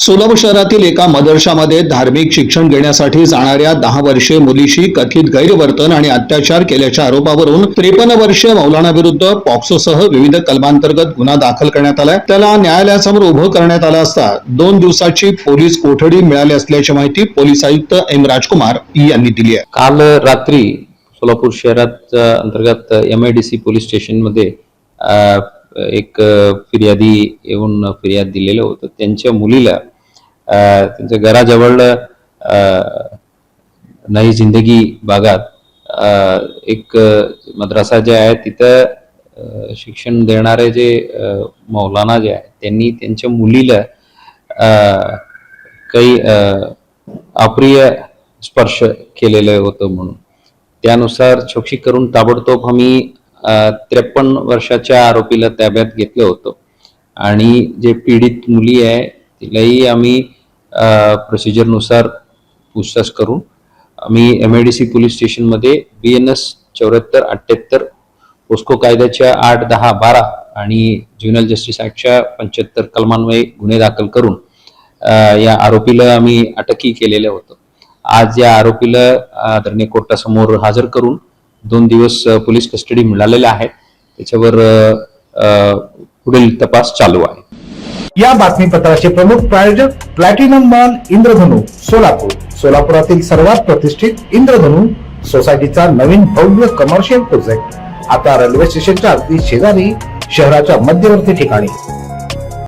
सोलापूर शहरातील एका मदरशामध्ये धार्मिक शिक्षण घेण्यासाठी जाणाऱ्या 10 वर्षीय मुलीशी कथित गैरवर्तन आणि अत्याचार केल्याच्या आरोपावरून 53 वर्षीय मौलानाविरुद्ध पॉक्सोसह विविध कलमांतर्गत गुन्हा दाखल करण्यात आलाय। त्याला न्यायालयासमोर उभं करण्यात आलं असता 2 दिवसाची पोलीस कोठडी मिळाली असल्याची माहिती पोलीस आयुक्त एम राजकुमार यांनी दिली आहे। काल रात्री सोलापूर शहरात अंतर्गत MIDC पोलीस स्टेशन मध्ये एक फिर्यादी येऊन फिर्याद दिलेलं होतं। त्यांच्या मुलीला त्यांच्या घराजवळ नई जिंदगी भागात एक मद्रासा जे आहे तिथं शिक्षण देणारे जे मौलाना जे आहे त्यांनी त्यांच्या मुलीला काही अप्रिय स्पर्श केलेलं होतं म्हणून त्यानुसार चौकशी करून ताबडतोब आम्ही 53 वर्षाच्या आरोपीला ताब्यात घेतलं होतं आणि जे पीडित मुली आहे तिलाही आम्ही प्रोसिजरनुसार पूछताछ करून आम्ही MIDC पोलीस स्टेशनमध्ये BNS 7478 पोस्को कायद्याच्या 8, 10, 12 आणि ज्युव्हेनाइल जस्टिस ऍक्टच्या 75 कलमान्वये गुन्हे दाखल करून या आरोपीला आम्ही अटकही केलेलं होतं। आज या आरोपीला आदरणीय कोर्टासमोर हजर करून 2 दिवस पोलीस कस्टडी मिळालेला आहे। त्याच्यावर पुढील तपास चालू आहे। या बातमीपत्राचे प्रमुख प्रायोजक प्लॅटिनम मॉल इंद्रधनु सोलापूर। सोलापुरातील सर्वात प्रतिष्ठित इंद्रधनु सोसायटीचा नवीन भव्य कमर्शियल प्रोजेक्ट आता रेल्वे स्टेशनच्या अगदी शेजारी शहराच्या मध्यवर्ती ठिकाणी।